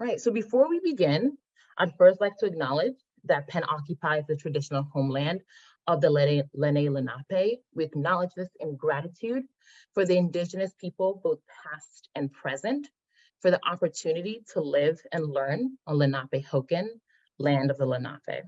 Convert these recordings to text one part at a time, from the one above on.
All right, so before we begin, I'd first like to acknowledge that Penn occupies the traditional homeland of the Lenni Lenape. We acknowledge this in gratitude for the indigenous people, both past and present, for the opportunity to live and learn on Lenape Hokan, land of the Lenape.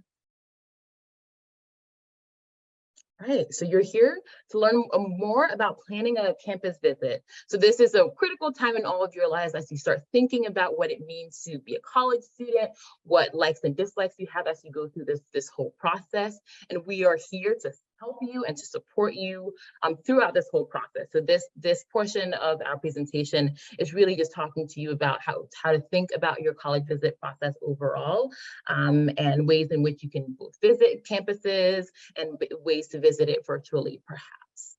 All right, so you're here to learn more about planning a campus visit. So this is a critical time in all of your lives as you start thinking about what it means to be a college student, what likes and dislikes you have as you go through this whole process. And we are here to help you and to support you throughout this whole process. So this portion of our presentation is really just talking to you about how to think about your college visit process overall, and ways in which you can both visit campuses and ways to visit it virtually, perhaps.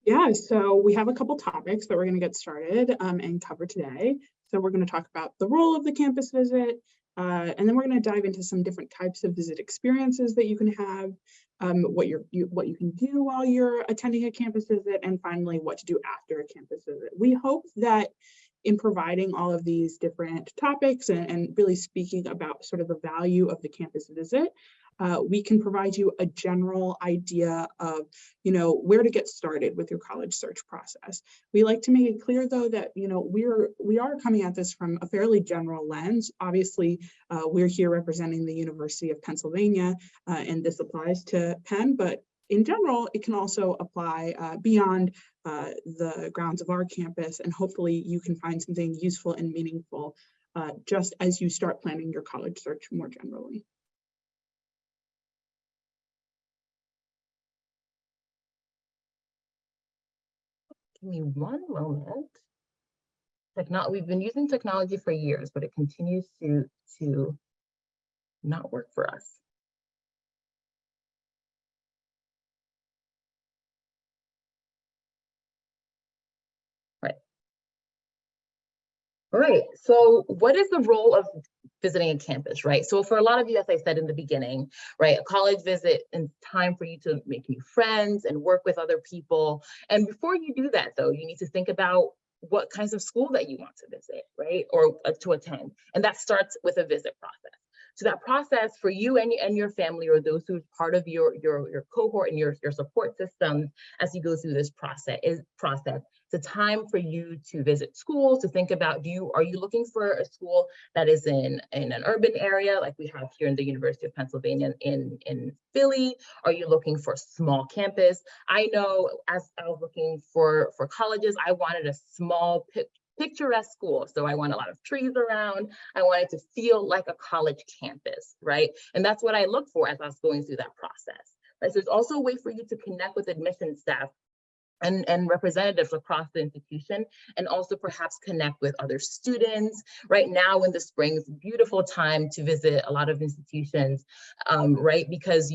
Yeah, so we have a couple topics that we're going to get started and cover today. So we're going to talk about the role of the campus visit, and then we're going to dive into some different types of visit experiences that you can have, what you can do while you're attending a campus visit, and finally what to do after a campus visit. We hope that in providing all of these different topics and really speaking about sort of the value of the campus visit, we can provide you a general idea of, where to get started with your college search process. We like to make it clear, though, that, we are coming at this from a fairly general lens. Obviously, we're here representing the University of Pennsylvania, and this applies to Penn, but in general, it can also apply beyond the grounds of our campus, and hopefully you can find something useful and meaningful just as you start planning your college search more generally. Give me one moment. We've been using technology for years, but it continues to not work for us. All right, so what is the role of visiting a campus, right? So for a lot of you, as I said in the beginning, right, a college visit is time for you to make new friends and work with other people. And before you do that, though, you need to think about what kinds of school that you want to visit, right, or to attend. And that starts with a visit process. So that process for you and your family, or those who are part of your cohort and your support systems as you go through this process. It's a time for you to visit schools, to think about, are you looking for a school that is in an urban area like we have here in the University of Pennsylvania in Philly? Are you looking for a small campus? I know as I was looking for colleges, I wanted a small picturesque school. So I want a lot of trees around. I wanted to feel like a college campus, right? And that's what I look for as I was going through that process. Right? So there's also a way for you to connect with admissions staff and representatives across the institution, and also perhaps connect with other students. Right now in the spring, it's a beautiful time to visit a lot of institutions, right? Because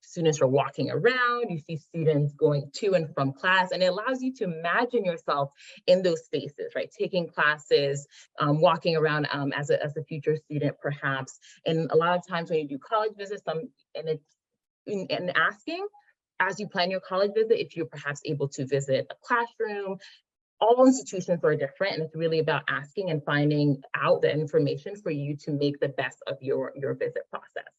students are walking around, you see students going to and from class, and it allows you to imagine yourself in those spaces, right? Taking classes, walking around as a future student, perhaps. And a lot of times when you do college visits, and asking, as you plan your college visit, if you're perhaps able to visit a classroom. All institutions are different, and it's really about asking and finding out the information for you to make the best of your visit process.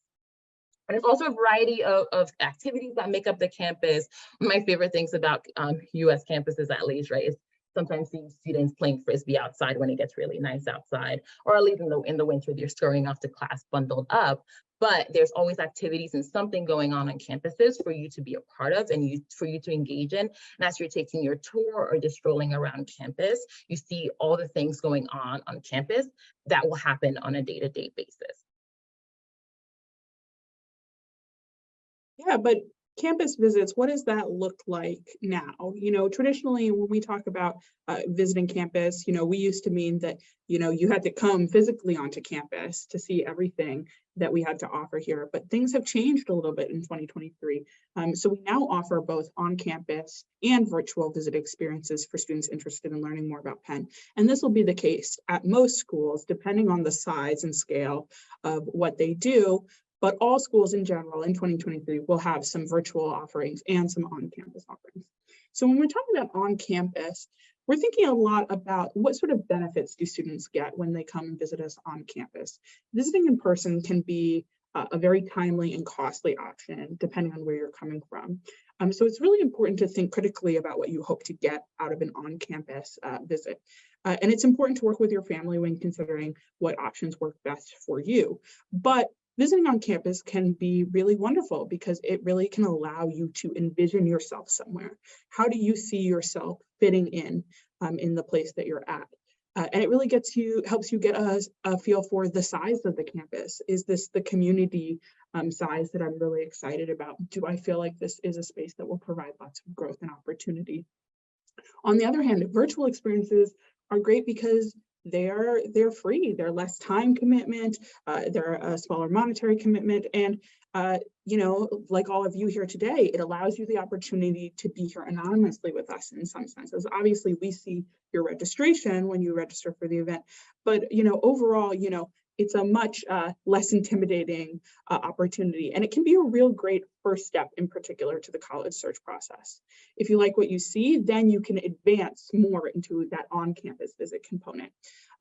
And there's also a variety of activities that make up the campus. One of my favorite things about US campuses, at least, right, is sometimes see students playing Frisbee outside when it gets really nice outside, or at least in the winter, they're scurrying off to class bundled up. But there's always activities and something going on campuses for you to be a part of and for you to engage in. And as you're taking your tour or just strolling around campus, you see all the things going on campus that will happen on a day-to-day basis. Yeah, but campus visits, what does that look like now? Traditionally, when we talk about visiting campus, we used to mean that, you had to come physically onto campus to see everything that we had to offer here. But things have changed a little bit in 2023. So we now offer both on-campus and virtual visit experiences for students interested in learning more about Penn. And this will be the case at most schools, depending on the size and scale of what they do. But all schools in general in 2023 will have some virtual offerings and some on-campus offerings. So when we're talking about on campus, we're thinking a lot about what sort of benefits do students get when they come and visit us on campus. Visiting in person can be a very timely and costly option, depending on where you're coming from. So it's really important to think critically about what you hope to get out of an on-campus visit. And it's important to work with your family when considering what options work best for you. But visiting on campus can be really wonderful because it really can allow you to envision yourself somewhere. How do you see yourself fitting in the place that you're at? And it really helps you get a feel for the size of the campus. Is this the community size that I'm really excited about? Do I feel like this is a space that will provide lots of growth and opportunity? On the other hand, virtual experiences are great because they're free, they're less time commitment, they're a smaller monetary commitment, and you know, like all of you here today, it allows you the opportunity to be here anonymously with us in some senses. Obviously, we see your registration when you register for the event, but you know, overall, you know, it's a much less intimidating opportunity, and it can be a real great first step in particular to the college search process. If you like what you see, then you can advance more into that on-campus visit component.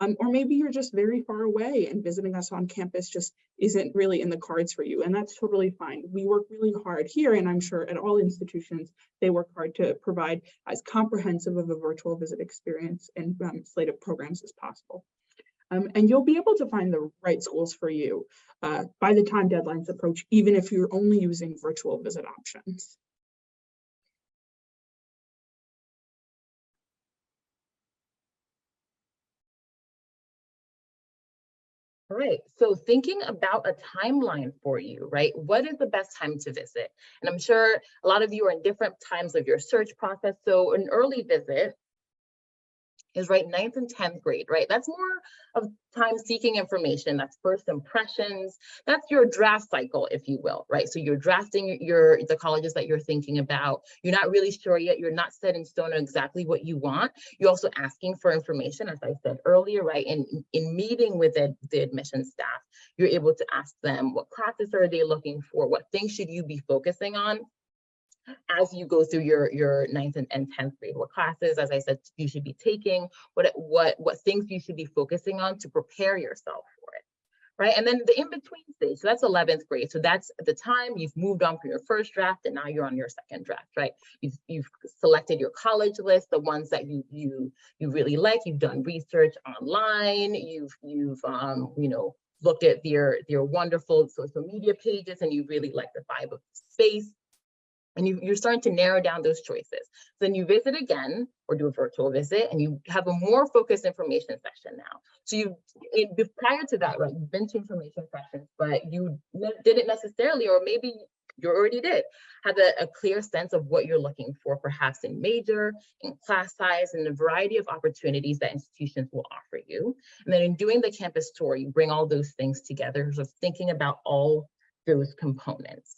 Or maybe you're just very far away and visiting us on campus just isn't really in the cards for you, and that's totally fine. We work really hard here, and I'm sure at all institutions, they work hard to provide as comprehensive of a virtual visit experience and slate of programs as possible. And you'll be able to find the right schools for you by the time deadlines approach, even if you're only using virtual visit options. All right, so thinking about a timeline for you, right? What is the best time to visit? And I'm sure a lot of you are in different times of your search process. So an early visit is right 9th and 10th grade, right? That's more of time seeking information. That's first impressions. That's your draft cycle, if you will, right? So you're drafting the colleges that you're thinking about. You're not really sure yet. You're not set in stone on exactly what you want. You're also asking for information, as I said earlier, right? And in meeting with the admissions staff, you're able to ask them what classes are they looking for? What things should you be focusing on as you go through your 9th and 10th grade? What classes, as I said, you should be taking, what things you should be focusing on to prepare yourself for it, right? And then the in-between stage, so that's 11th grade. So that's the time you've moved on from your first draft and now you're on your second draft, right? You've selected your college list, the ones that you really like. You've done research online. You've you know, looked at their wonderful social media pages and you really like the vibe of the space. And you're starting to narrow down those choices. Then you visit again or do a virtual visit and you have a more focused information session now. So prior to that, right, you've been to information sessions, but you didn't necessarily, or maybe you already did, have a clear sense of what you're looking for, perhaps in major, in class size, and the variety of opportunities that institutions will offer you. And then in doing the campus tour, you bring all those things together, so thinking about all those components.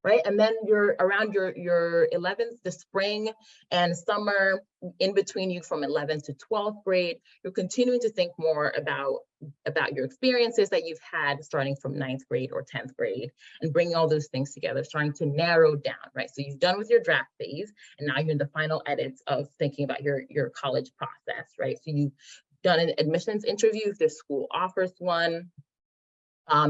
Right, and then you're around your 11th, the spring and summer, in between you from 11th to 12th grade, you're continuing to think more about your experiences that you've had starting from 9th grade or 10th grade and bringing all those things together, starting to narrow down, right? So you've done with your draft phase and now you're in the final edits of thinking about your college process, right? So you've done an admissions interview if the school offers one.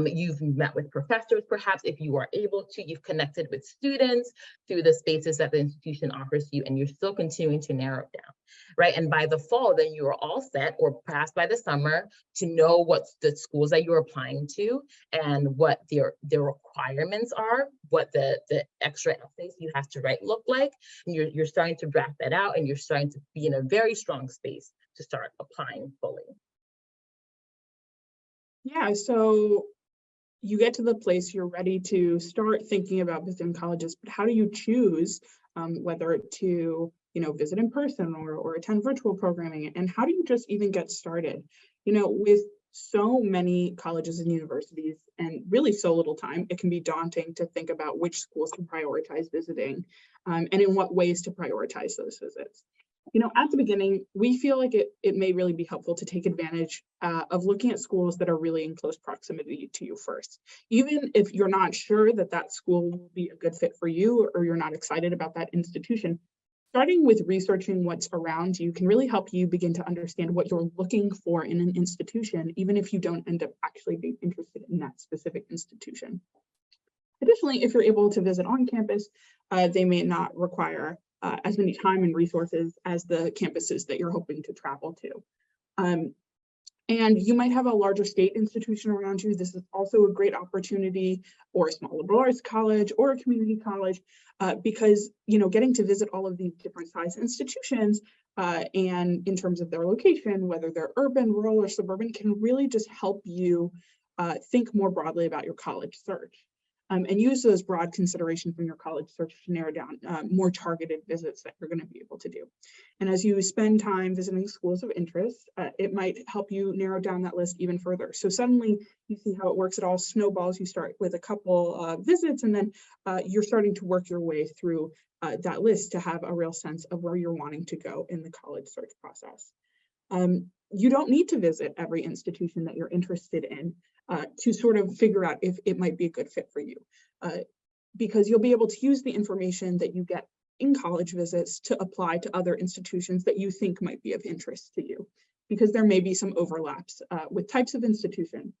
You've met with professors, perhaps, if you are able to. You've connected with students through the spaces that the institution offers you, and you're still continuing to narrow down, right? And by the fall, then you are all set, or perhaps by the summer, to know what the schools that you're applying to and what their requirements are, what the extra essays you have to write look like. And you're starting to draft that out, and you're starting to be in a very strong space to start applying fully. Yeah, so you get to the place you're ready to start thinking about visiting colleges, but how do you choose whether to, you know, visit in person or attend virtual programming? And how do you just even get started? You know, with so many colleges and universities and really so little time, it can be daunting to think about which schools to prioritize visiting and in what ways to prioritize those visits. You know, at the beginning, we feel like it may really be helpful to take advantage of looking at schools that are really in close proximity to you first. Even if you're not sure that that school will be a good fit for you or you're not excited about that institution, Starting with researching what's around you can really help you begin to understand what you're looking for in an institution, even if you don't end up actually being interested in that specific institution. Additionally, if you're able to visit on campus, they may not require as many time and resources as the campuses that you're hoping to travel to. And you might have a larger state institution around you. This is also a great opportunity, or a small liberal arts college or a community college, because getting to visit all of these different size institutions and in terms of their location, whether they're urban, rural, or suburban, can really just help you think more broadly about your college search. And use those broad considerations from your college search to narrow down more targeted visits that you're going to be able to do. And as you spend time visiting schools of interest, it might help you narrow down that list even further. So suddenly you see how it works. It all snowballs. You start with a couple visits, and then you're starting to work your way through that list to have a real sense of where you're wanting to go in the college search process. You don't need to visit every institution that you're interested in to sort of figure out if it might be a good fit for you, because you'll be able to use the information that you get in college visits to apply to other institutions that you think might be of interest to you, because there may be some overlaps with types of institution,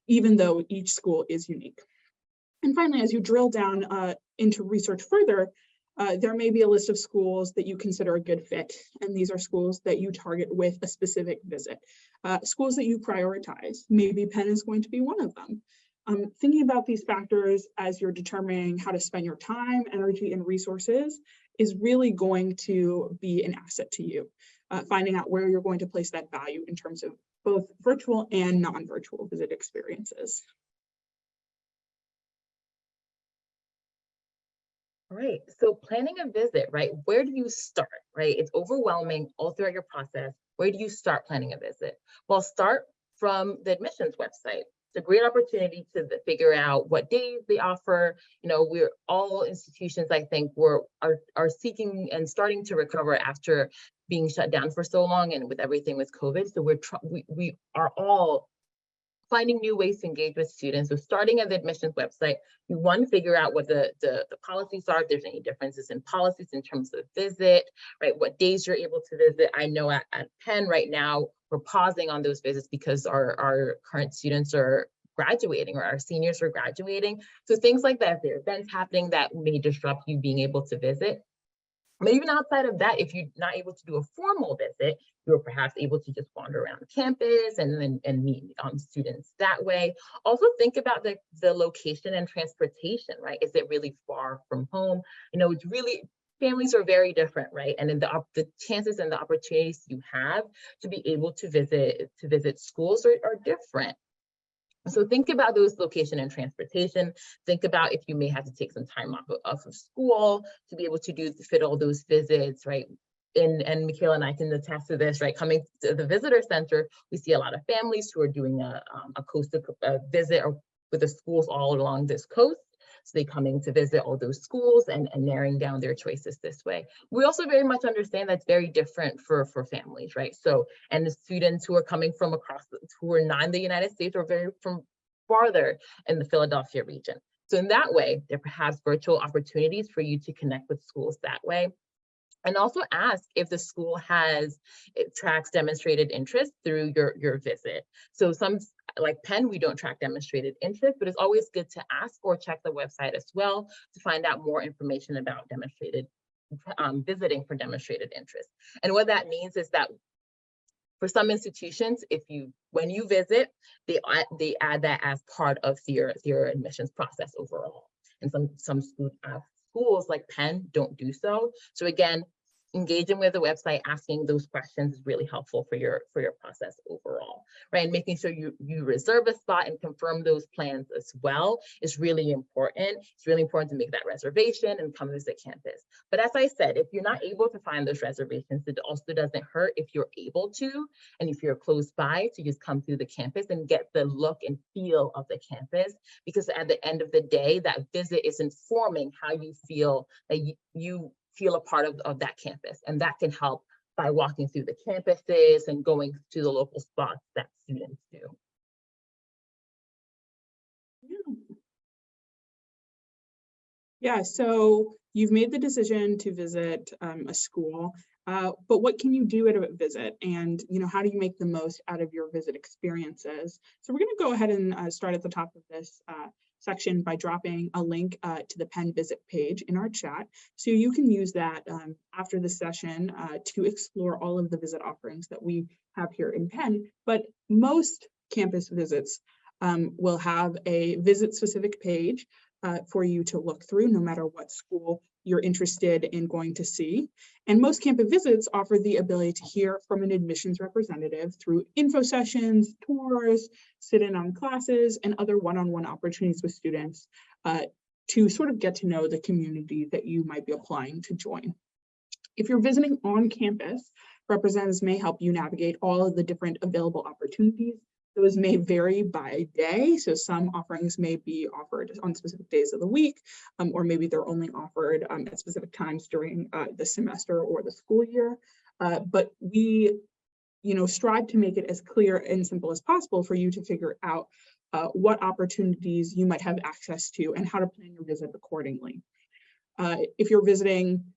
even though each school is unique. And finally, as you drill down into research further, there may be a list of schools that you consider a good fit, and these are schools that you target with a specific visit. Schools that you prioritize, maybe Penn is going to be one of them. Thinking about these factors as you're determining how to spend your time, energy, and resources is really going to be an asset to you. Finding out where you're going to place that value in terms of both virtual and non-virtual visit experiences. All right, so planning a visit, right? Where do you start, right? It's overwhelming all throughout your process. Where do you start planning a visit? Well, start from the admissions website. It's a great opportunity to figure out what days they offer. We're all institutions, I think, are seeking and starting to recover after being shut down for so long, and with everything with COVID. So we are all finding new ways to engage with students. So starting at the admissions website, you want to figure out what the policies are, if there's any differences in policies in terms of visit, right? What days you're able to visit. I know at Penn right now, we're pausing on those visits because our current students are graduating, or our seniors are graduating. So things like that, if there are events happening that may disrupt you being able to visit. But even outside of that, if you're not able to do a formal visit, you're perhaps able to just wander around campus and meet students that way. Also think about the location and transportation, right? Is it really far from home? It's really, families are very different, right? And then the chances and the opportunities you have to be able to visit schools are different. So think about those location and transportation. Think about if you may have to take some time off of school to be able to fit all those visits, right? And Michaela and I can attest to this, right? Coming to the visitor center, we see a lot of families who are doing a coast visit or with the schools all along this coast. So they coming to visit all those schools and narrowing down their choices this way. We also very much understand that's very different for families, right? So, and the students who are coming from who are not in the United States, or from farther in the Philadelphia region. So in that way, there are perhaps virtual opportunities for you to connect with schools that way. And also ask if the school tracks demonstrated interest through your visit. So some, like Penn, we don't track demonstrated interest, but it's always good to ask or check the website as well to find out more information about visiting for demonstrated interest. And what that means is that for some institutions, when you visit, they add that as part of your admissions process overall. And some schools like Penn don't do so. So again, engaging with the website, asking those questions is really helpful for your process overall, right? And making sure you reserve a spot and confirm those plans as well is really important. It's really important to make that reservation and come visit campus. But as I said, if you're not able to find those reservations, it also doesn't hurt if you're able to, and if you're close by, to just come through the campus and get the look and feel of the campus, because at the end of the day, that visit is informing how you feel, that you feel a part of that campus. And that can help by walking through the campuses and going to the local spots that students do. Yeah, so you've made the decision to visit a school, but what can you do at a visit? And, how do you make the most out of your visit experiences? So we're going to go ahead and start at the top of this section by dropping a link to the Penn visit page in our chat. So you can use that after the session to explore all of the visit offerings that we have here in Penn. But most campus visits will have a visit specific page for you to look through, no matter what school you're interested in going to see. And most campus visits offer the ability to hear from an admissions representative through info sessions, tours, sit-in on classes, and other one-on-one opportunities with students to sort of get to know the community that you might be applying to join. If you're visiting on campus, representatives may help you navigate all of the different available opportunities. Those may vary by day. So some offerings may be offered on specific days of the week, or maybe they're only offered at specific times during the semester or the school year. But we, strive to make it as clear and simple as possible for you to figure out what opportunities you might have access to and how to plan your visit accordingly. If you're visiting,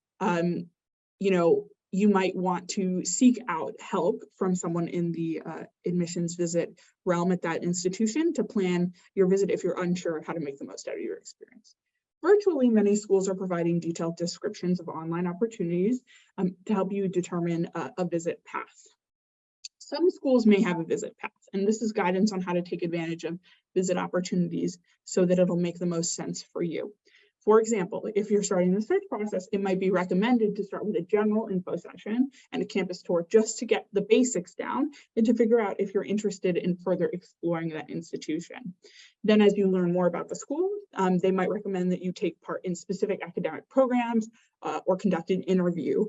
you might want to seek out help from someone in the admissions visit realm at that institution to plan your visit if you're unsure of how to make the most out of your experience. Virtually, many schools are providing detailed descriptions of online opportunities to help you determine a visit path. Some schools may have a visit path, and this is guidance on how to take advantage of visit opportunities so that it'll make the most sense for you. For example, if you're starting the search process, it might be recommended to start with a general info session and a campus tour just to get the basics down and to figure out if you're interested in further exploring that institution. Then as you learn more about the school, they might recommend that you take part in specific academic programs or conduct an interview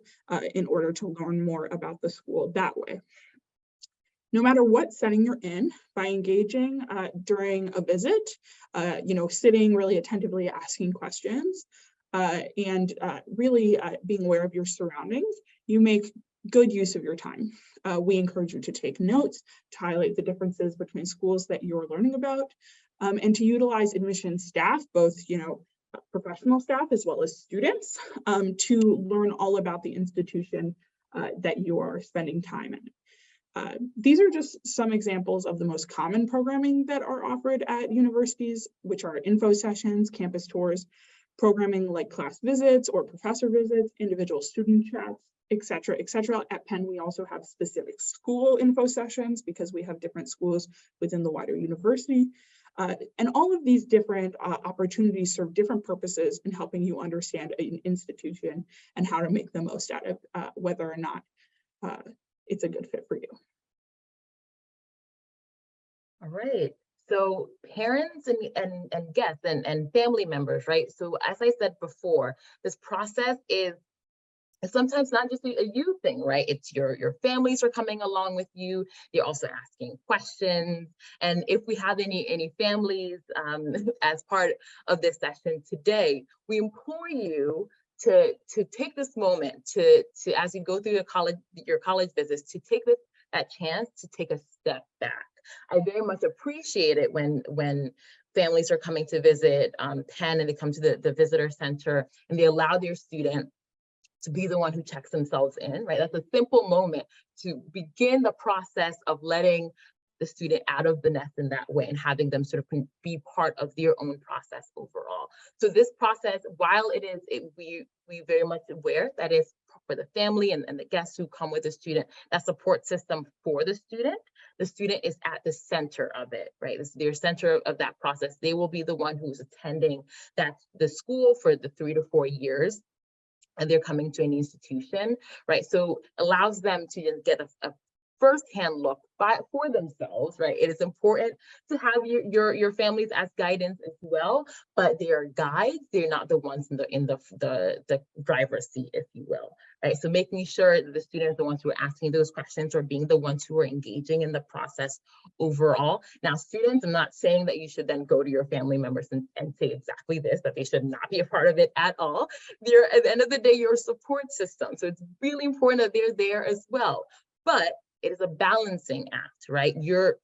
in order to learn more about the school that way. No matter what setting you're in, by engaging during a visit, sitting really attentively, asking questions, and really being aware of your surroundings, you make good use of your time. We encourage you to take notes, to highlight the differences between schools that you're learning about, and to utilize admissions staff, both professional staff as well as students, to learn all about the institution that you are spending time in. These are just some examples of the most common programming that are offered at universities, which are info sessions, campus tours, programming like class visits or professor visits, individual student chats, et cetera, et cetera. At Penn, we also have specific school info sessions because we have different schools within the wider university. And all of these different opportunities serve different purposes in helping you understand an institution and how to make the most out of whether or not it's a good fit for you. All right. So parents and guests and family members, right? So as I said before, this process is sometimes not just a you thing, right? It's your families are coming along with you. They're also asking questions. And if we have any families as part of this session today, we implore you to take this moment to as you go through your college visits, to take that chance to take a step back. I very much appreciate it when families are coming to visit Penn and they come to the visitor center and they allow their student to be the one who checks themselves in, right? That's a simple moment to begin the process of letting the student out of the nest in that way and having them sort of be part of their own process overall. So this process, while we very much aware that is for the family and the guests who come with the student, that support system for the student is at the center of it, right? It's their center of that process. They will be the one who's attending the school for the 3 to 4 years. And they're coming to an institution, right? So allows them to just get a firsthand look for themselves, right? It is important to have your families as guidance as well, but they are guides. They're not the ones in the driver's seat, if you will, right? So making sure that the students, the ones who are asking those questions, are being the ones who are engaging in the process overall. Now, students, I'm not saying that you should then go to your family members and say exactly this, that they should not be a part of it at all. They're, at the end of the day, your support system. So it's really important that they're there as well. But it is a balancing act, right? You're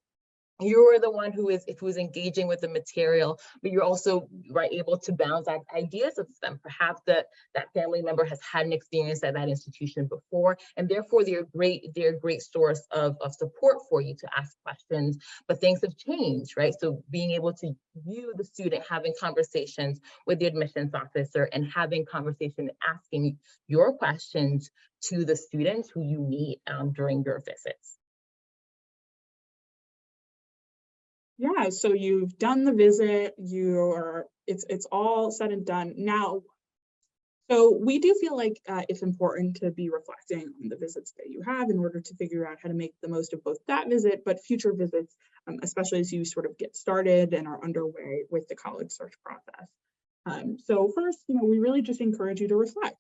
you're the one who's engaging with the material, but you're also able to bounce ideas of them. Perhaps that family member has had an experience at that institution before, and therefore they're a great source of support for you to ask questions. But things have changed, right? So being able to you, the student, having conversations with the admissions officer and having conversation, asking your questions to the students who you meet during your visits. Yeah, so you've done the visit, it's all said and done. Now, so we do feel like it's important to be reflecting on the visits that you have in order to figure out how to make the most of both that visit, but future visits, especially as you sort of get started and are underway with the college search process. So first, we really just encourage you to reflect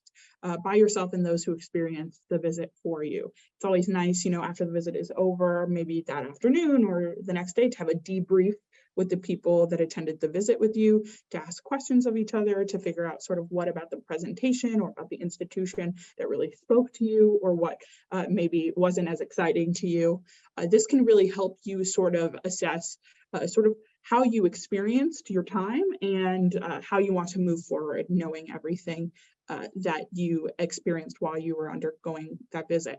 by yourself and those who experience the visit for you. It's always nice, after the visit is over, maybe that afternoon or the next day, to have a debrief with the people that attended the visit with you, to ask questions of each other, to figure out sort of what about the presentation or about the institution that really spoke to you, or what maybe wasn't as exciting to you. This can really help you sort of assess sort of how you experienced your time and how you want to move forward, knowing everything that you experienced while you were undergoing that visit.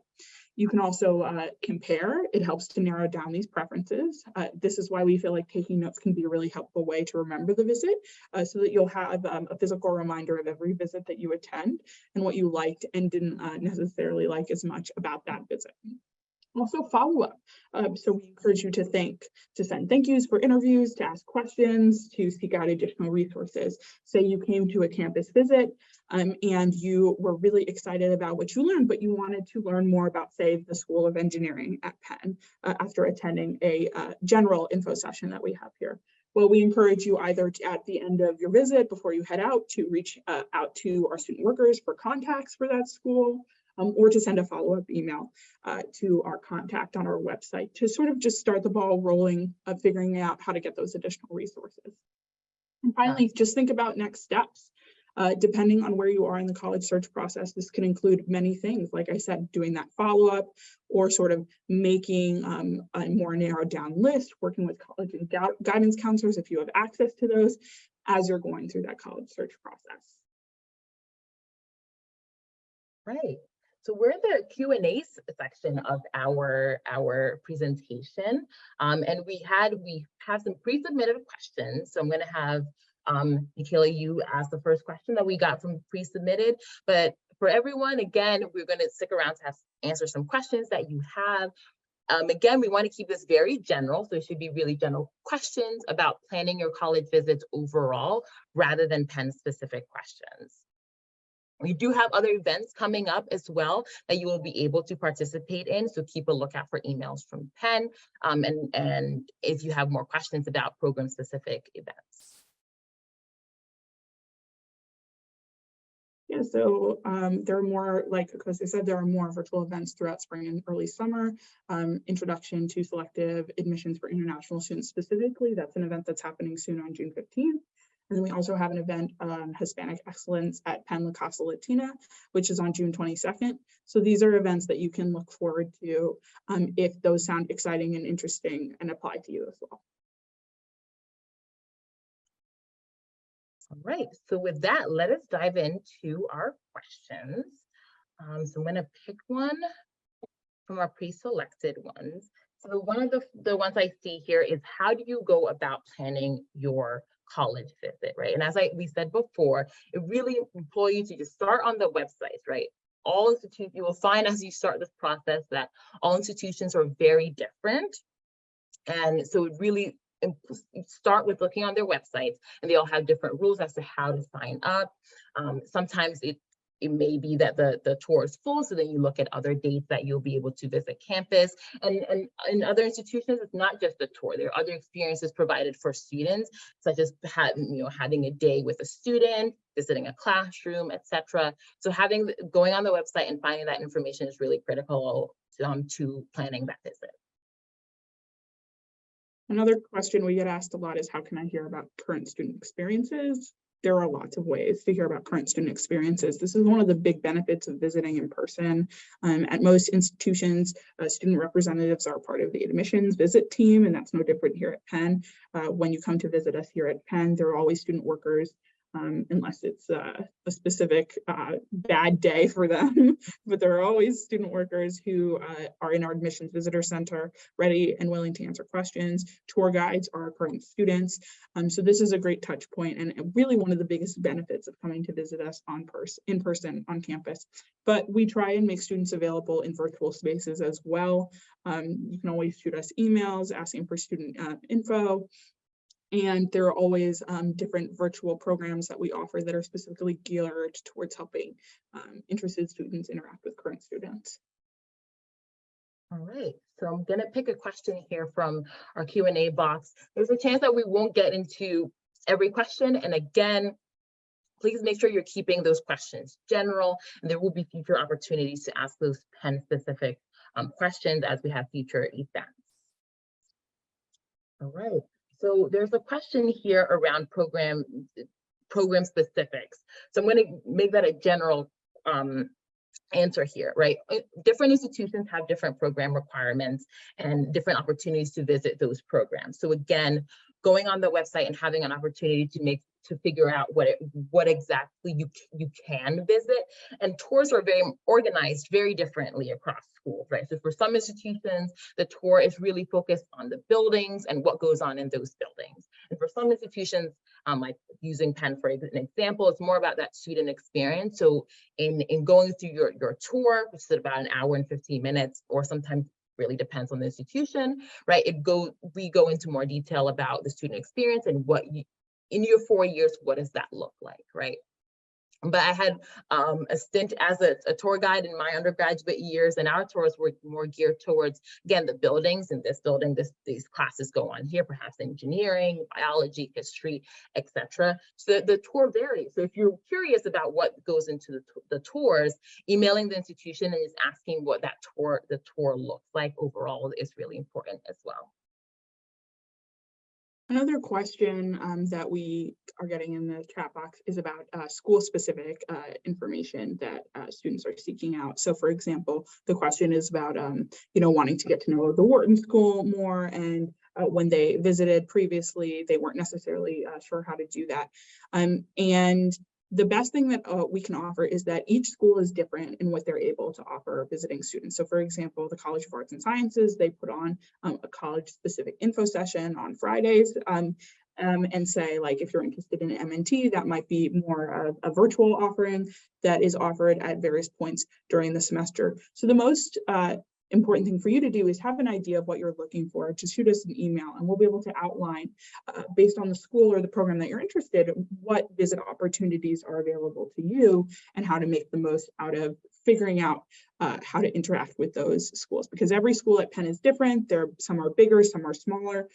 You can also compare. It helps to narrow down these preferences. This is why we feel like taking notes can be a really helpful way to remember the visit, so that you'll have a physical reminder of every visit that you attend and what you liked and didn't necessarily like as much about that visit. Also follow up. So we encourage you to send thank yous for interviews, to ask questions, to seek out additional resources. Say you came to a campus visit and you were really excited about what you learned, but you wanted to learn more about, say, the School of Engineering at Penn after attending a general info session that we have here. Well, we encourage you either at the end of your visit, before you head out, to reach out to our student workers for contacts for that school, or to send a follow-up email to our contact on our website to sort of just start the ball rolling of figuring out how to get those additional resources. And finally, just think about next steps. Depending on where you are in the college search process, this can include many things. Like I said, doing that follow-up, or sort of making a more narrowed down list, working with college and guidance counselors if you have access to those as you're going through that college search process. Right. So we're in the Q&A section of our presentation, and we have some pre-submitted questions. So I'm going to have Michaela, you ask the first question that we got from pre-submitted, but for everyone, again, we're going to stick around to answer some questions that you have. Again, we want to keep this very general, so it should be really general questions about planning your college visits overall, rather than Penn specific questions. We do have other events coming up as well that you will be able to participate in, so keep a lookout for emails from Penn, and if you have more questions about program-specific events. Yeah, so there are more, like as I said, there are more virtual events throughout spring and early summer. Introduction to selective admissions for international students specifically, that's an event that's happening soon on June 15th. And then we also have an event on Hispanic Excellence at Penn La Casa Latina, which is on June 22nd. So these are events that you can look forward to if those sound exciting and interesting and apply to you as well. All right, so with that, let us dive into our questions. So I'm going to pick one from our pre-selected ones. So one of the ones I see here is, how do you go about planning your college visit, right? And as we said before, it really employs you to just start on the websites, right? All institutions, you will find as you start this process that all institutions are very different. And so it really start with looking on their websites, and they all have different rules as to how to sign up. Sometimes it may be that the tour is full, so then you look at other dates that you'll be able to visit campus. And in other institutions, it's not just the tour. There are other experiences provided for students, such as having a day with a student, visiting a classroom, etc. So going on the website and finding that information is really critical to planning that visit. Another question we get asked a lot is, how can I hear about current student experiences? there are lots of ways to hear about current student experiences. This is one of the big benefits of visiting in person. At most institutions, student representatives are part of the admissions visit team, and that's no different here at Penn. When you come to visit us here at Penn, there are always student workers, unless it's a specific bad day for them. But there are always student workers who are in our admissions visitor center, ready and willing to answer questions. Tour guides are our current students. So this is a great touch point and really one of the biggest benefits of coming to visit us in person on campus. But we try and make students available in virtual spaces as well. You can always shoot us emails asking for student info. And there are always different virtual programs that we offer that are specifically geared towards helping interested students interact with current students. All right, so I'm gonna pick a question here from our Q&A box. There's a chance that we won't get into every question. And again, please make sure you're keeping those questions general, and there will be future opportunities to ask those Penn specific questions as we have future events. All right. So there's a question here around program specifics. So I'm going to make that a general answer here, right? Different institutions have different program requirements and different opportunities to visit those programs. So again, going on the website and having an opportunity to figure out what exactly you can visit. And tours are very organized very differently across schools, right? So for some institutions, the tour is really focused on the buildings and what goes on in those buildings. And for some institutions, like using Penn for an example, it's more about that student experience. So in going through your tour, which is about an hour and 15 minutes, or sometimes really depends on the institution, right? We go into more detail about the student experience and in your 4 years, what does that look like, right? But I had a stint as a tour guide in my undergraduate years, and our tours were more geared towards, again, the buildings. In this building, these classes go on here, perhaps engineering, biology, history, etc. So the tour varies. So if you're curious about what goes into the tours, emailing the institution and just asking what the tour looks like overall is really important as well. Another question that we are getting in the chat box is about school-specific information that students are seeking out. So, for example, the question is about wanting to get to know the Wharton School more, and when they visited previously, they weren't necessarily sure how to do that. And the best thing that we can offer is that each school is different in what they're able to offer visiting students. So for example, the College of Arts and Sciences, they put on a college-specific info session on Fridays, and say, like, if you're interested in M&T, that might be more of a virtual offering that is offered at various points during the semester. So the most important thing for you to do is have an idea of what you're looking for. Just shoot us an email and we'll be able to outline based on the school or the program that you're interested in, what visit opportunities are available to you and how to make the most out of figuring out how to interact with those schools, because every school at Penn is different. Some are bigger, some are smaller.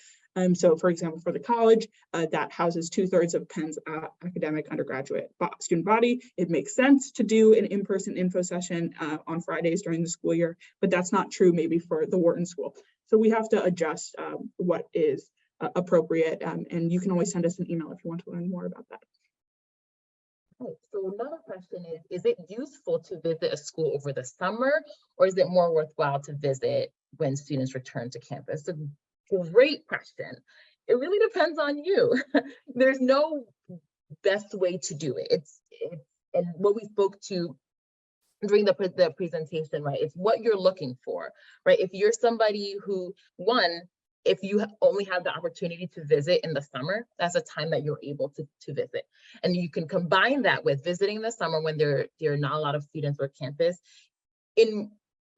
So for example, for the college, that houses 2/3 of Penn's academic undergraduate student body, it makes sense to do an in-person info session on Fridays during the school year, but that's not true maybe for the Wharton School. So we have to adjust what is appropriate, and you can always send us an email if you want to learn more about that. Okay, so another question is it useful to visit a school over the summer, or is it more worthwhile to visit when students return to campus? A great question. It really depends on you. There's no best way to do it. And what we spoke to during the presentation, right? It's what you're looking for, right? If you're somebody who, if you only have the opportunity to visit in the summer, that's a time that you're able to visit. And you can combine that with visiting in the summer when there are not a lot of students or campus. In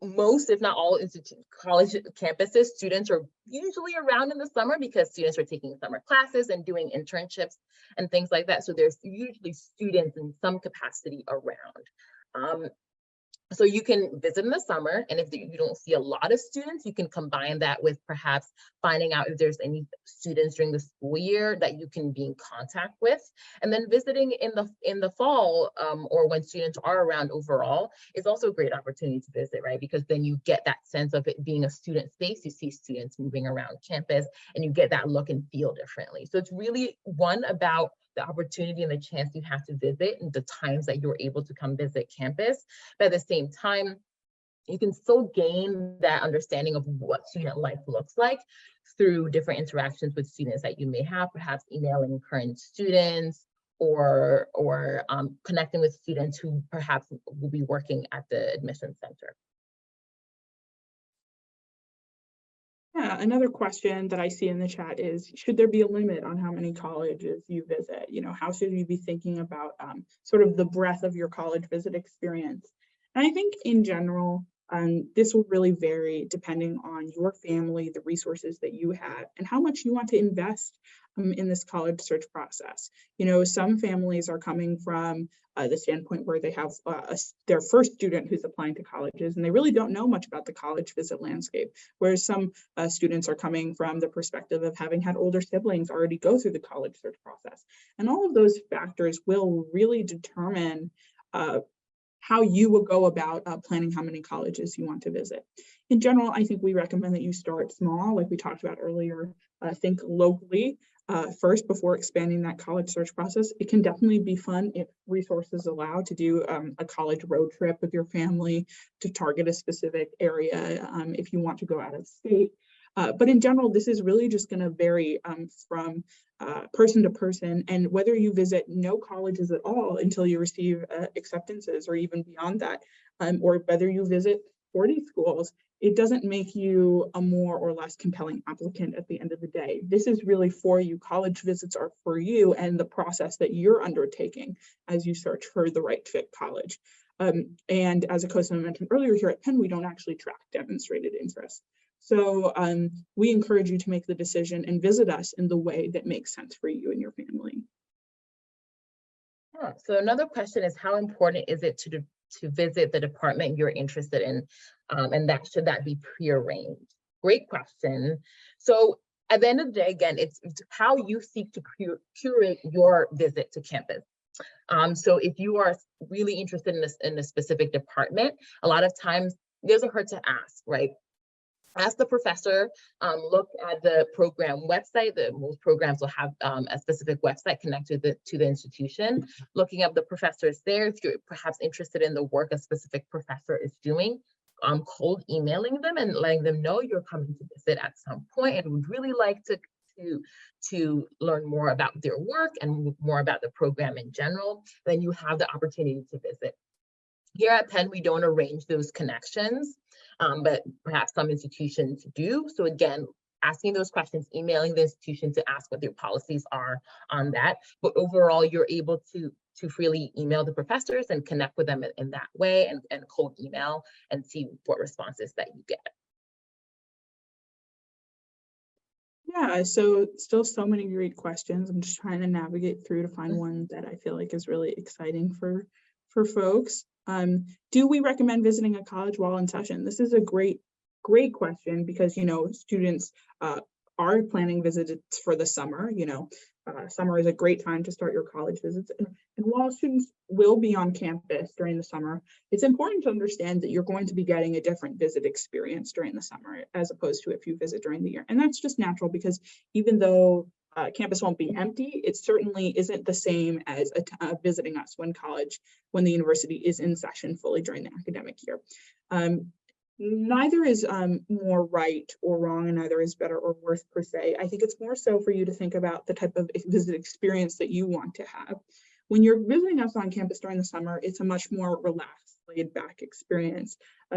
most, if not all, college campuses, students are usually around in the summer because students are taking summer classes and doing internships and things like that. So there's usually students in some capacity around. So you can visit in the summer, and if you don't see a lot of students, you can combine that with perhaps finding out if there's any students during the school year that you can be in contact with. And then visiting in the fall, or when students are around overall, is also a great opportunity to visit, right? Because then you get that sense of it being a student space. You see students moving around campus and you get that look and feel differently. So it's really about the opportunity and the chance you have to visit and the times that you're able to come visit campus. But at the same time, you can still gain that understanding of what student life looks like through different interactions with students that you may have, perhaps emailing current students or connecting with students who perhaps will be working at the admission center. Yeah, another question that I see in the chat is, should there be a limit on how many colleges you visit? You know, how should you be thinking about sort of the breadth of your college visit experience? And I think in general, this will really vary depending on your family, the resources that you have, and how much you want to invest in this college search process. You know, some families are coming from the standpoint where they have their first student who's applying to colleges, and they really don't know much about the college visit landscape. Whereas some students are coming from the perspective of having had older siblings already go through the college search process. And all of those factors will really determine how you will go about planning how many colleges you want to visit. In general, I think we recommend that you start small, like we talked about earlier. Think locally first before expanding that college search process. It can definitely be fun if resources allow to do a college road trip with your family to target a specific area if you want to go out of state. But in general, this is really just going to vary from person to person, and whether you visit no colleges at all until you receive acceptances or even beyond that, or whether you visit 40 schools, it doesn't make you a more or less compelling applicant at the end of the day. This is really for you. College visits are for you and the process that you're undertaking as you search for the right fit college. And as Akosa mentioned earlier, here at Penn, we don't actually track demonstrated interest. So we encourage you to make the decision and visit us in the way that makes sense for you and your family. Yeah. So another question is, how important is it to visit the department you're interested in, and should that be prearranged? Great question. So at the end of the day, again, it's how you seek to curate your visit to campus. So if you are really interested in a specific department, a lot of times it doesn't hurt to ask, right? Ask the professor, look at the program website. Most programs will have a specific website connected to the institution. Looking up the professors there, if you're perhaps interested in the work a specific professor is doing, cold emailing them and letting them know you're coming to visit at some point and would really like to learn more about their work and more about the program in general. Then you have the opportunity to visit. Here at Penn, we don't arrange those connections, but perhaps some institutions do. So again, asking those questions, emailing the institution to ask what their policies are on that. But overall, you're able to freely email the professors and connect with them in that way, and cold email and see what responses that you get. Yeah, so still so many great questions. I'm just trying to navigate through to find one that I feel like is really exciting for folks. Do we recommend visiting a college while in session? This is a great question because, you know, students are planning visits for the summer. You know, summer is a great time to start your college visits. And while students will be on campus during the summer, it's important to understand that you're going to be getting a different visit experience during the summer as opposed to if you visit during the year. And that's just natural because even though campus won't be empty, it certainly isn't the same as visiting us when the university is in session fully during the academic year. Neither is more right or wrong, and neither is better or worse per se. I think it's more so for you to think about the type of visit experience that you want to have. When you're visiting us on campus during the summer, it's a much more relaxed, laid-back experience.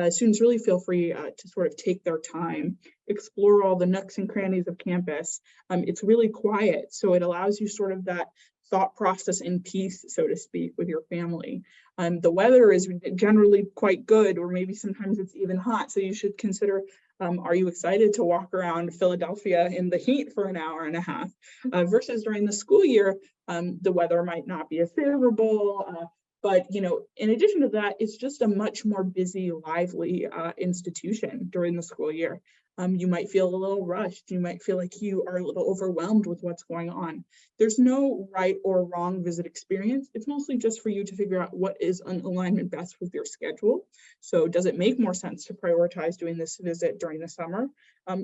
Students really feel free to sort of take their time, explore all the nooks and crannies of campus. It's really quiet, so it allows you sort of that thought process in peace, so to speak, with your family. The weather is generally quite good, or maybe sometimes it's even hot, so you should consider, are you excited to walk around Philadelphia in the heat for an hour and a half? Versus during the school year, the weather might not be as favorable, but, you know, in addition to that, it's just a much more busy, lively institution during the school year. You might feel a little rushed. You might feel like you are a little overwhelmed with what's going on. There's no right or wrong visit experience. It's mostly just for you to figure out what is an alignment best with your schedule. So does it make more sense to prioritize doing this visit during the summer?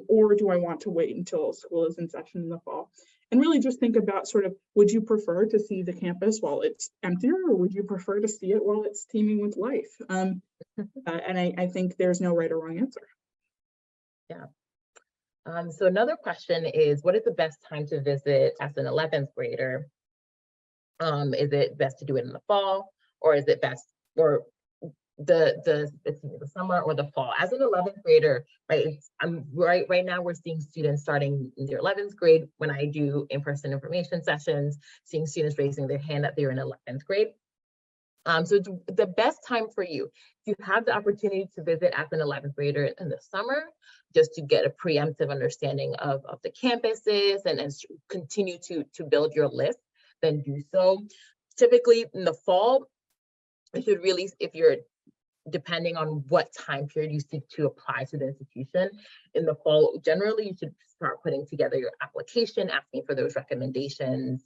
Or do I want to wait until school is in session in the fall? And really just think about sort of, would you prefer to see the campus while it's emptier, or would you prefer to see it while it's teeming with life? And I think there's no right or wrong answer. Yeah. So another question is, what is the best time to visit as an 11th grader? Is it best to do it in the fall, or is it best, or the summer or the fall? As an 11th grader, right? Right now we're seeing students starting in their 11th grade when I do in-person information sessions, seeing students raising their hand that they're in 11th grade. So it's the best time for you, if you have the opportunity to visit as an 11th grader in the summer, just to get a preemptive understanding of the campuses and continue to build your list, then do so. Typically in the fall, you should really, if you're depending on what time period you seek to apply to the institution, in the fall, generally you should start putting together your application, asking for those recommendations,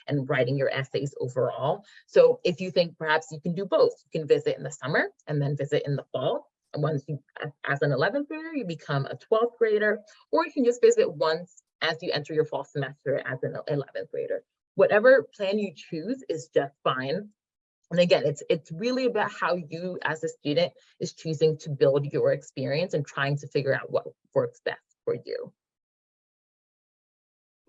and writing your essays overall. So if you think perhaps you can do both, you can visit in the summer and then visit in the fall. And once you, as an 11th grader, you become a 12th grader, or you can just visit once as you enter your fall semester as an 11th grader. Whatever plan you choose is just fine. And again, it's really about how you as a student is choosing to build your experience and trying to figure out what works best for you.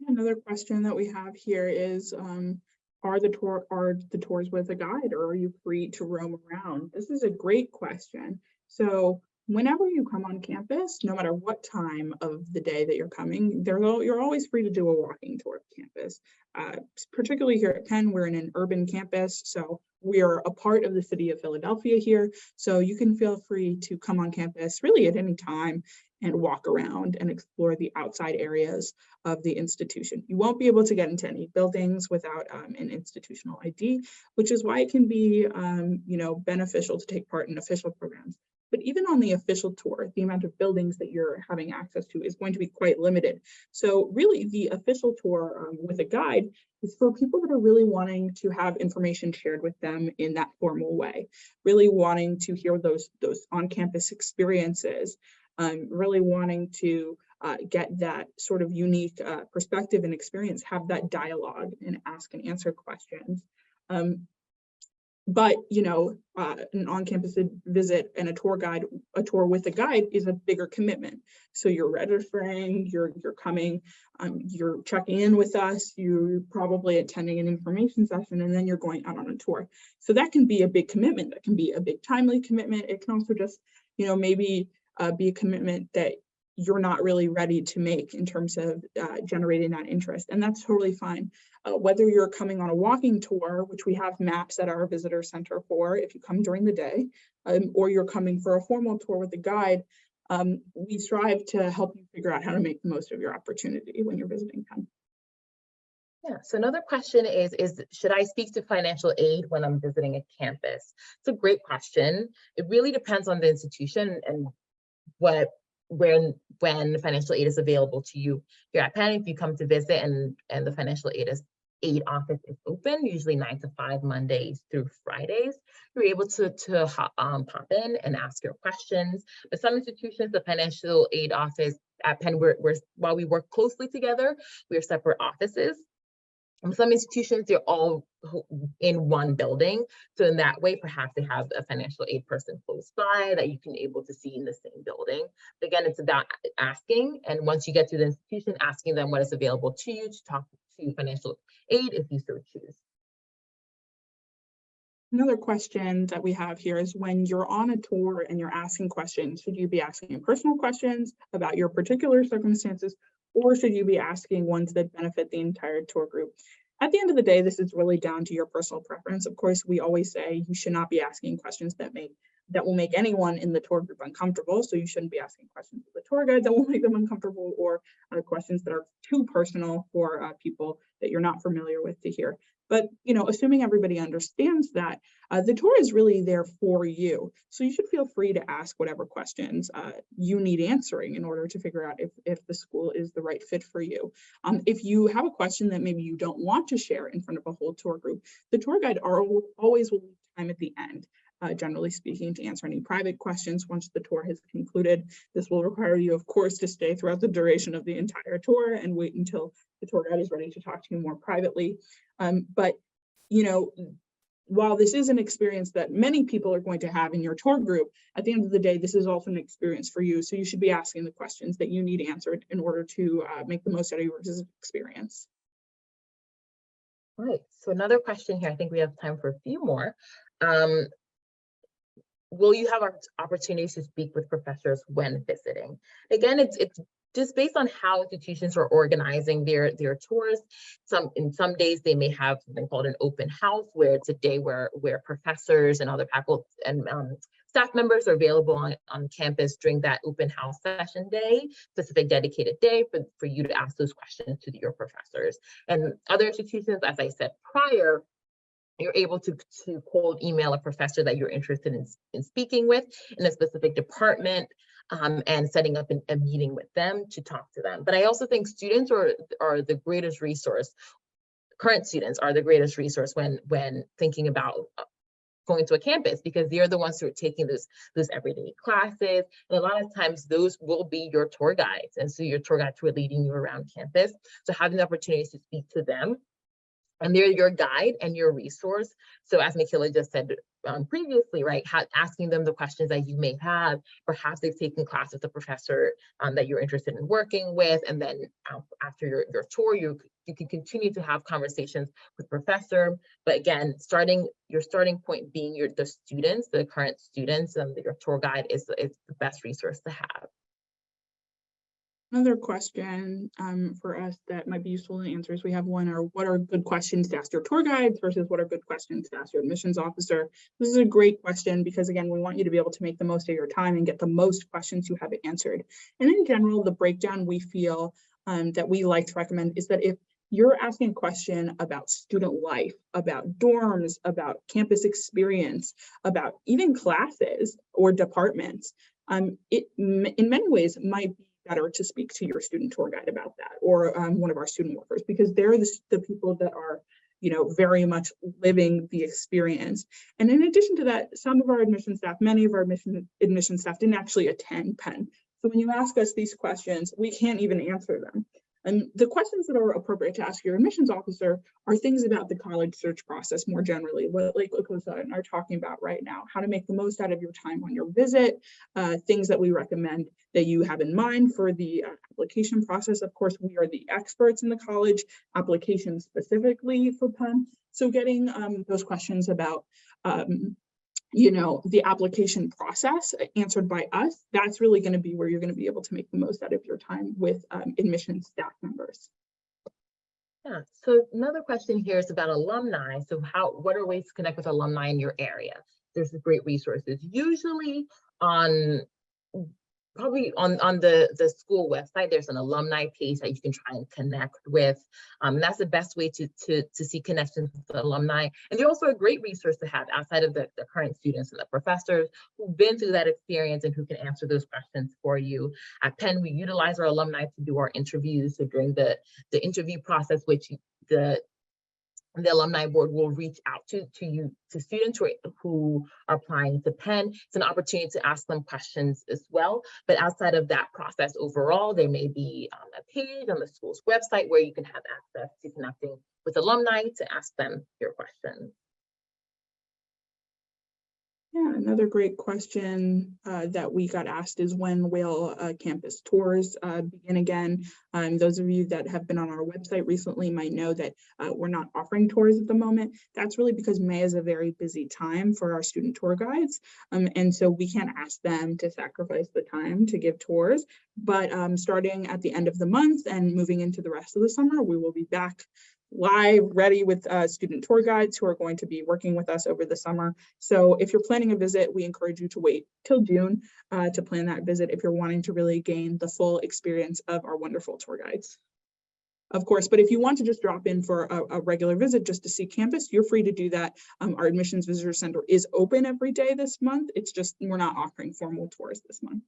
Another question that we have here is, are the tours with a guide, or are you free to roam around? This is a great question. So whenever you come on campus, no matter what time of the day that you're coming, you're always free to do a walking tour of campus. Particularly here at Penn, we're in an urban campus, so we are a part of the city of Philadelphia here. So you can feel free to come on campus really at any time and walk around and explore the outside areas of the institution. You won't be able to get into any buildings without an institutional ID, which is why it can be beneficial to take part in official programs. But even on the official tour, the amount of buildings that you're having access to is going to be quite limited. So really the official tour with a guide is for people that are really wanting to have information shared with them in that formal way, really wanting to hear those on-campus experiences, really wanting to get that sort of unique perspective and experience, have that dialogue and ask and answer questions. But an on-campus visit and a tour with a guide is a bigger commitment. So you're registering, you're coming, you're checking in with us, you're probably attending an information session, and then you're going out on a tour. So that can be a big commitment. That can be a big timely commitment. It can also just, maybe be a commitment that you're not really ready to make in terms of generating that interest. And that's totally fine. Whether you're coming on a walking tour, which we have maps at our visitor center for if you come during the day, or you're coming for a formal tour with a guide, we strive to help you figure out how to make the most of your opportunity when you're visiting Penn. Yeah, so another question is should I speak to financial aid when I'm visiting a campus? It's a great question. It really depends on the institution and when financial aid is available to you here at Penn. If you come to visit and the financial aid office is open, usually 9 to 5 Mondays through Fridays, you're able to pop in and ask your questions. But some institutions, the financial aid office at Penn, while we work closely together, we're separate offices. Some institutions, they're all in one building. So in that way, perhaps they have a financial aid person close by that you can able to see in the same building. But again, it's about asking. And once you get to the institution, asking them what is available to you to talk to financial aid if you so choose. Another question that we have here is, when you're on a tour and you're asking questions, should you be asking personal questions about your particular circumstances, or should you be asking ones that benefit the entire tour group? At the end of the day, this is really down to your personal preference. Of course, we always say you should not be asking questions that will make anyone in the tour group uncomfortable. So you shouldn't be asking questions of the tour guide that will make them uncomfortable, or questions that are too personal for people that you're not familiar with to hear. But assuming everybody understands that, the tour is really there for you. So you should feel free to ask whatever questions you need answering in order to figure out if the school is the right fit for you. If you have a question that maybe you don't want to share in front of a whole tour group, the tour guide always will leave time at the end generally speaking, to answer any private questions once the tour has concluded. This will require you, of course, to stay throughout the duration of the entire tour and wait until the tour guide is ready to talk to you more privately. But, you know, while this is an experience that many people are going to have in your tour group, at the end of the day, this is also an experience for you. So you should be asking the questions that you need answered in order to make the most out of your visit experience. All right, so another question here, I think we have time for a few more. Will you have opportunities to speak with professors when visiting? Again, it's just based on how institutions are organizing their tours. In some days they may have something called an open house, where it's a day where professors and other faculty and staff members are available on campus during that open house session day, specific dedicated day for you to ask those questions to your professors. And other institutions, as I said prior, you're able to cold email a professor that you're interested in speaking with in a specific department, and setting up a meeting with them to talk to them. But I also think students are the greatest resource. Current students are the greatest resource when thinking about going to a campus, because they're the ones who are taking those everyday classes. And a lot of times those will be your tour guides. And so your tour guides who are leading you around campus. So having the opportunity to speak to them, and they're your guide and your resource. So as Michaela just said previously, right, asking them the questions that you may have. Perhaps they've taken class with a professor that you're interested in working with, and then after your tour, you can continue to have conversations with professor. But again, your starting point being the students, the current students, and your tour guide is the best resource to have. Another question for us that might be useful in answers we have one are, what are good questions to ask your tour guides versus what are good questions to ask your admissions officer? This is a great question because, again, we want you to be able to make the most of your time and get the most questions you have answered. And in general, the breakdown we feel that we like to recommend is that if you're asking a question about student life, about dorms, about campus experience, about even classes or departments, it in many ways might be better to speak to your student tour guide about that, or one of our student workers, because they're the people that are, you know, very much living the experience. And in addition to that, some of our admission staff, many of our admission staff didn't actually attend Penn. So when you ask us these questions, we can't even answer them. And the questions that are appropriate to ask your admissions officer are things about the college search process more generally, what like Okosa and I are talking about right now, how to make the most out of your time on your visit, things that we recommend that you have in mind for the application process. Of course, we are the experts in the college application specifically for Penn. So getting those questions about you know, the application process answered by us, that's really going to be where you're going to be able to make the most out of your time with admissions staff members. Yeah, so another question here is about alumni. So what are ways to connect with alumni in your area? There's great resources, usually probably on the school website. There's an alumni page that you can try and connect with. That's the best way to see connections with the alumni. And they're also a great resource to have outside of the current students and the professors who've been through that experience and who can answer those questions for you. At Penn, we utilize our alumni to do our interviews. So during the interview process, which the alumni board will reach out to students who are applying to Penn. It's an opportunity to ask them questions as well. But outside of that process overall, there may be a page on the school's website where you can have access to connecting with alumni to ask them your questions. Yeah, another great question that we got asked is, when will campus tours begin again? Those of you that have been on our website recently might know that we're not offering tours at the moment. That's really because May is a very busy time for our student tour guides. And so we can't ask them to sacrifice the time to give tours. But starting at the end of the month and moving into the rest of the summer, we will be back live, ready with student tour guides who are going to be working with us over the summer. So if you're planning a visit, we encourage you to wait till June to plan that visit if you're wanting to really gain the full experience of our wonderful tour guides. Of course, but if you want to just drop in for a regular visit just to see campus, you're free to do that. Our admissions visitor center is open every day this month. It's just we're not offering formal tours this month.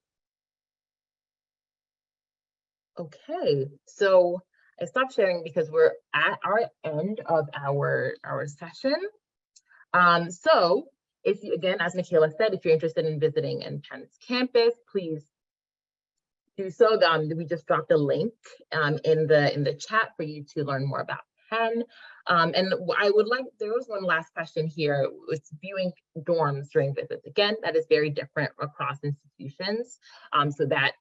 Okay, so I stopped sharing because we're at our end of our session. So If you, again, as Michaela said, if you're interested in visiting in Penn's campus, please do so. We just dropped a link in the chat for you to learn more about Penn. And I would like, there was one last question here. It's viewing dorms during visits. Again, that is very different across institutions. So that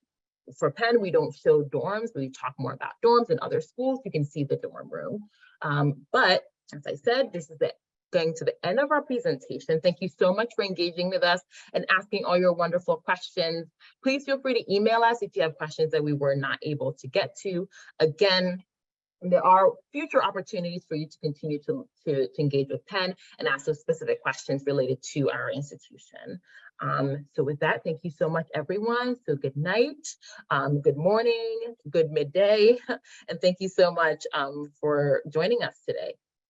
for Penn, we don't show dorms. We talk more about dorms. In other schools, you can see the dorm room. But as I said, this is going to the end of our presentation. Thank you so much for engaging with us and asking all your wonderful questions. Please feel free to email us if you have questions that we were not able to get to. Again, there are future opportunities for you to continue to engage with Penn and ask those specific questions related to our institution. So with that, thank you so much, everyone. So good night, good morning, good midday, and thank you so much for joining us today.